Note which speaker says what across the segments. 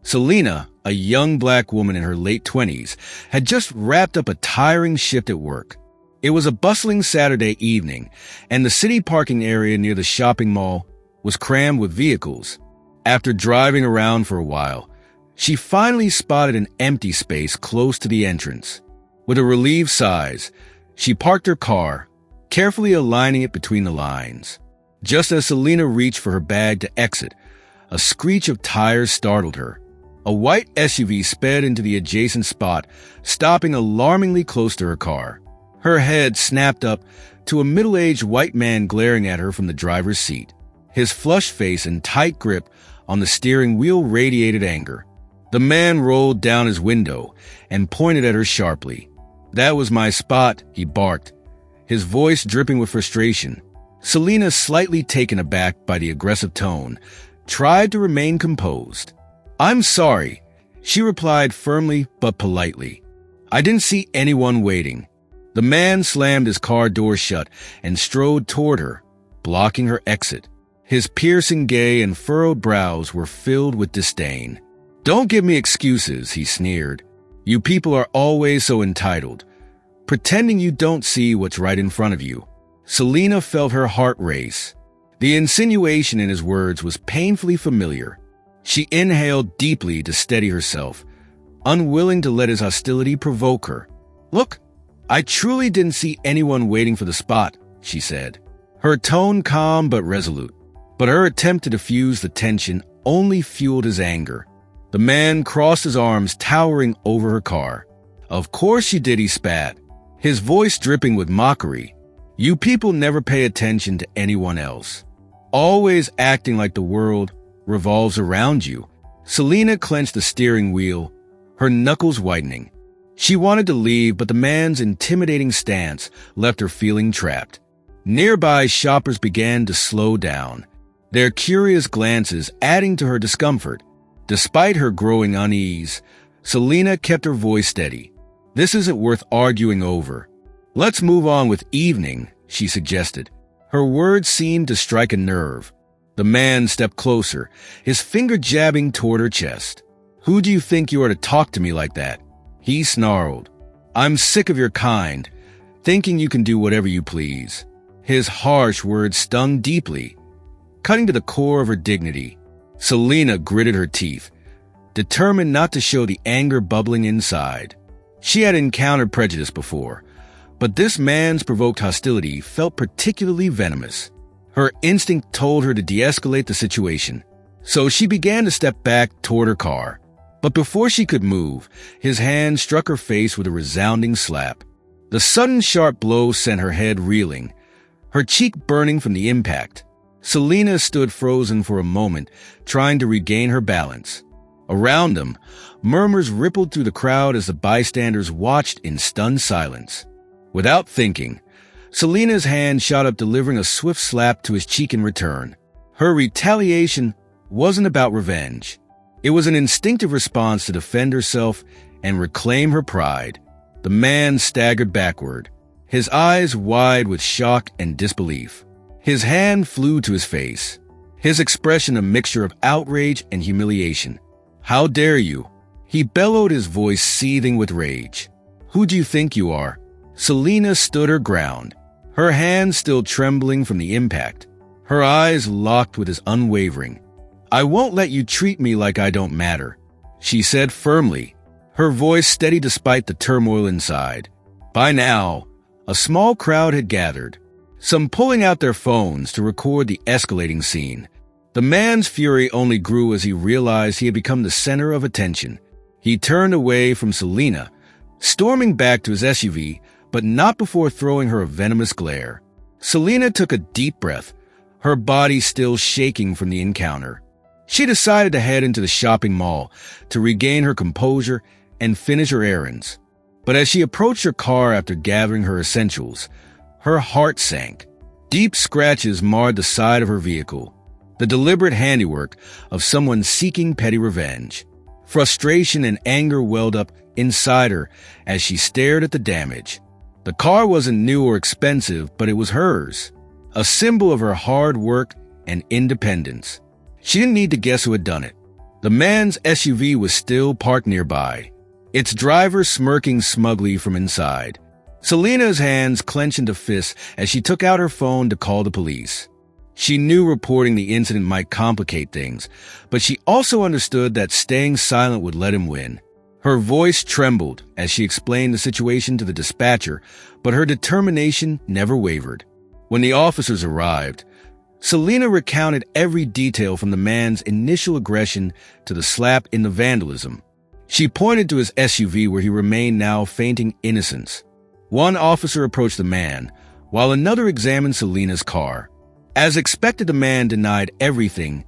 Speaker 1: Selena, a young black woman in her late 20s, had just wrapped up a tiring shift at work. It was a bustling Saturday evening, and the city parking area near the shopping mall was crammed with vehicles. After driving around for a while, she finally spotted an empty space close to the entrance. With a relieved sigh, she parked her car, carefully aligning it between the lines. Just as Selena reached for her bag to exit, a screech of tires startled her. A white SUV sped into the adjacent spot, stopping alarmingly close to her car. Her head snapped up to a middle-aged white man glaring at her from the driver's seat. His flushed face and tight grip on the steering wheel radiated anger. The man rolled down his window and pointed at her sharply. "That was my spot," he barked, his voice dripping with frustration. Selena, slightly taken aback by the aggressive tone, tried to remain composed. "I'm sorry," she replied firmly but politely. "I didn't see anyone waiting." The man slammed his car door shut and strode toward her, blocking her exit. His piercing gaze and furrowed brows were filled with disdain. "Don't give me excuses," he sneered. "You people are always so entitled, pretending you don't see what's right in front of you." Selena felt her heart race. The insinuation in his words was painfully familiar. She inhaled deeply to steady herself, unwilling to let his hostility provoke her. "Look, I truly didn't see anyone waiting for the spot," she said, her tone calm but resolute. But her attempt to diffuse the tension only fueled his anger. The man crossed his arms, towering over her car. "Of course you did," he spat, his voice dripping with mockery. "You people never pay attention to anyone else, always acting like the world revolves around you." Selena clenched the steering wheel, her knuckles whitening. She wanted to leave, but the man's intimidating stance left her feeling trapped. Nearby shoppers began to slow down, their curious glances adding to her discomfort. Despite her growing unease, Selena kept her voice steady. "This isn't worth arguing over. Let's move on with evening," she suggested. Her words seemed to strike a nerve. The man stepped closer, his finger jabbing toward her chest. "Who do you think you are to talk to me like that?" he snarled. "I'm sick of your kind, thinking you can do whatever you please." His harsh words stung deeply, cutting to the core of her dignity. Selena gritted her teeth, determined not to show the anger bubbling inside. She had encountered prejudice before, but this man's provoked hostility felt particularly venomous. Her instinct told her to de-escalate the situation, so she began to step back toward her car. But before she could move, his hand struck her face with a resounding slap. The sudden sharp blow sent her head reeling, her cheek burning from the impact. Selena stood frozen for a moment, trying to regain her balance. Around them, murmurs rippled through the crowd as the bystanders watched in stunned silence. Without thinking, Selena's hand shot up, delivering a swift slap to his cheek in return. Her retaliation wasn't about revenge. It was an instinctive response to defend herself and reclaim her pride. The man staggered backward, his eyes wide with shock and disbelief. His hand flew to his face, his expression a mixture of outrage and humiliation. "How dare you?" he bellowed, his voice seething with rage. "Who do you think you are?" Selena stood her ground, her hands still trembling from the impact, her eyes locked with his unwavering. "I won't let you treat me like I don't matter," she said firmly, her voice steady despite the turmoil inside. By now, a small crowd had gathered, some pulling out their phones to record the escalating scene. The man's fury only grew as he realized he had become the center of attention. He turned away from Selena, storming back to his SUV, but not before throwing her a venomous glare. Selena took a deep breath, her body still shaking from the encounter. She decided to head into the shopping mall to regain her composure and finish her errands. But as she approached her car after gathering her essentials, her heart sank. Deep scratches marred the side of her vehicle, the deliberate handiwork of someone seeking petty revenge. Frustration and anger welled up inside her as she stared at the damage. The car wasn't new or expensive, but it was hers, a symbol of her hard work and independence. She didn't need to guess who had done it. The man's SUV was still parked nearby, its driver smirking smugly from inside. Selena's hands clenched into fists as she took out her phone to call the police. She knew reporting the incident might complicate things, but she also understood that staying silent would let him win. Her voice trembled as she explained the situation to the dispatcher, but her determination never wavered. When the officers arrived, Selena recounted every detail from the man's initial aggression to the slap and the vandalism. She pointed to his SUV where he remained now feigning innocence. One officer approached the man, while another examined Selena's car. As expected, the man denied everything,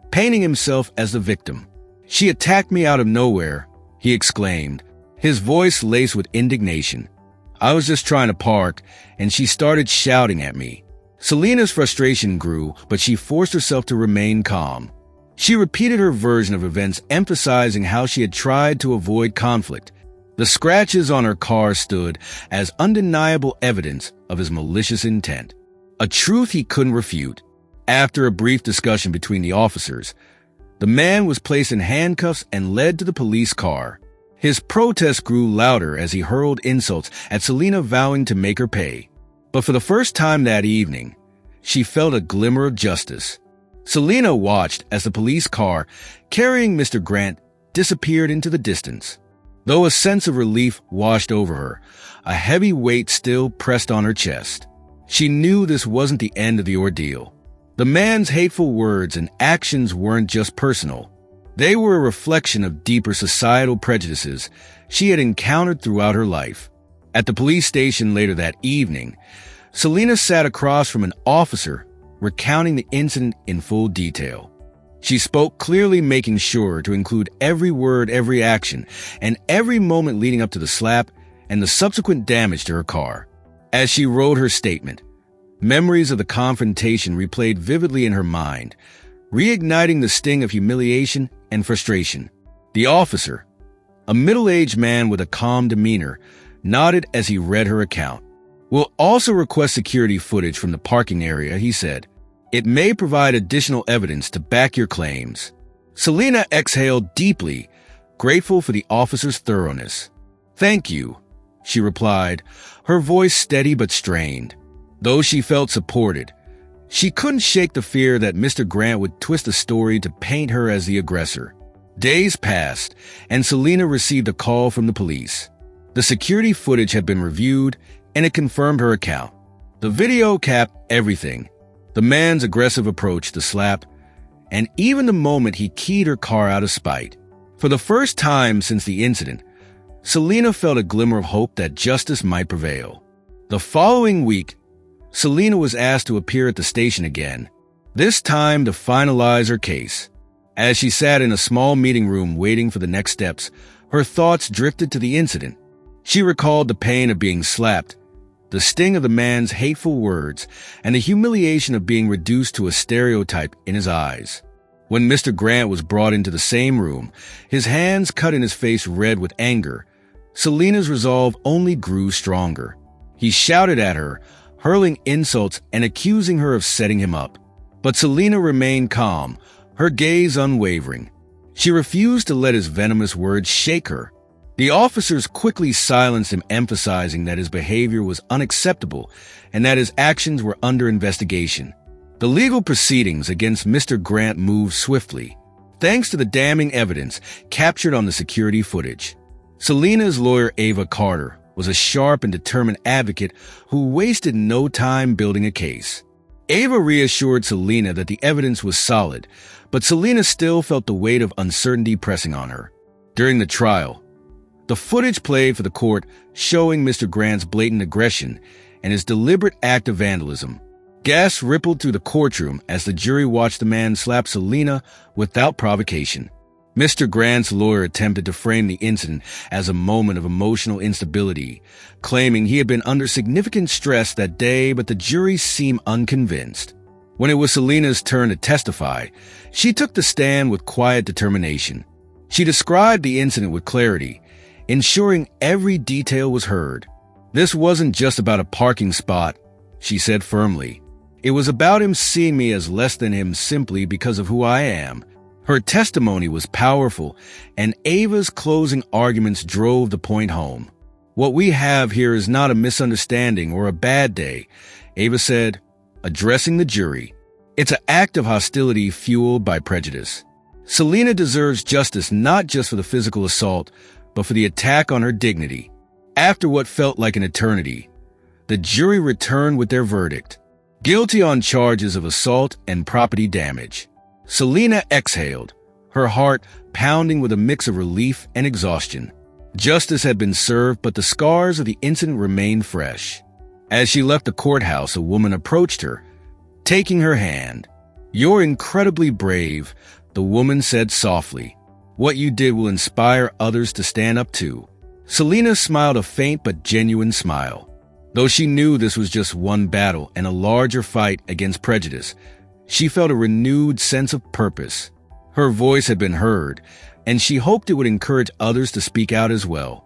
Speaker 1: painting himself as the victim. "She attacked me out of nowhere," he exclaimed, his voice laced with indignation. "I was just trying to park, and she started shouting at me." Selena's frustration grew, but she forced herself to remain calm. She repeated her version of events, emphasizing how she had tried to avoid conflict. The scratches on her car stood as undeniable evidence of his malicious intent, a truth he couldn't refute. After a brief discussion between the officers, the man was placed in handcuffs and led to the police car. His protest grew louder as he hurled insults at Selena, vowing to make her pay. But for the first time that evening, she felt a glimmer of justice. Selena watched as the police car carrying Mr. Grant disappeared into the distance. Though a sense of relief washed over her, a heavy weight still pressed on her chest. She knew this wasn't the end of the ordeal. The man's hateful words and actions weren't just personal. They were a reflection of deeper societal prejudices she had encountered throughout her life. At the police station later that evening, Selena sat across from an officer recounting the incident in full detail. She spoke clearly, making sure to include every word, every action, and every moment leading up to the slap and the subsequent damage to her car. As she wrote her statement, memories of the confrontation replayed vividly in her mind, reigniting the sting of humiliation and frustration. The officer, a middle-aged man with a calm demeanor, nodded as he read her account. "We'll also request security footage from the parking area," he said. "It may provide additional evidence to back your claims." Selena exhaled deeply, grateful for the officer's thoroughness. "Thank you," she replied, her voice steady but strained. Though she felt supported, she couldn't shake the fear that Mr. Grant would twist the story to paint her as the aggressor. Days passed, and Selena received a call from the police. The security footage had been reviewed, and it confirmed her account. The video capped everything: the man's aggressive approach, the slap, and even the moment he keyed her car out of spite. For the first time since the incident, Selena felt a glimmer of hope that justice might prevail. The following week, Selena was asked to appear at the station again, this time to finalize her case. As she sat in a small meeting room waiting for the next steps, her thoughts drifted to the incident. She recalled the pain of being slapped, the sting of the man's hateful words, and the humiliation of being reduced to a stereotype in his eyes. When Mr. Grant was brought into the same room, his hands cut and his face red with anger, Selena's resolve only grew stronger. He shouted at her, hurling insults and accusing her of setting him up. But Selena remained calm, her gaze unwavering. She refused to let his venomous words shake her. The officers quickly silenced him, emphasizing that his behavior was unacceptable and that his actions were under investigation. The legal proceedings against Mr. Grant moved swiftly, thanks to the damning evidence captured on the security footage. Selena's lawyer, Ava Carter, was a sharp and determined advocate who wasted no time building a case. Ava reassured Selena that the evidence was solid, but Selena still felt the weight of uncertainty pressing on her. During the trial, the footage played for the court showing Mr. Grant's blatant aggression and his deliberate act of vandalism. Gasps rippled through the courtroom as the jury watched the man slap Selena without provocation. Mr. Grant's lawyer attempted to frame the incident as a moment of emotional instability, claiming he had been under significant stress that day, but the jury seemed unconvinced. When it was Selena's turn to testify, she took the stand with quiet determination. She described the incident with clarity, ensuring every detail was heard. "This wasn't just about a parking spot," she said firmly. "It was about him seeing me as less than him simply because of who I am. Her testimony was powerful, and Ava's closing arguments drove the point home. "What we have here is not a misunderstanding or a bad day," Ava said, addressing the jury. "It's an act of hostility fueled by prejudice. Selena deserves justice not just for the physical assault, but for the attack on her dignity." After what felt like an eternity, the jury returned with their verdict: guilty on charges of assault and property damage. Selena exhaled, her heart pounding with a mix of relief and exhaustion. Justice had been served, but the scars of the incident remained fresh. As she left the courthouse, a woman approached her, taking her hand. "You're incredibly brave," the woman said softly. "What you did will inspire others to stand up to." Selena smiled, a faint but genuine smile. Though she knew this was just one battle and a larger fight against prejudice, she felt a renewed sense of purpose. Her voice had been heard, and she hoped it would encourage others to speak out as well.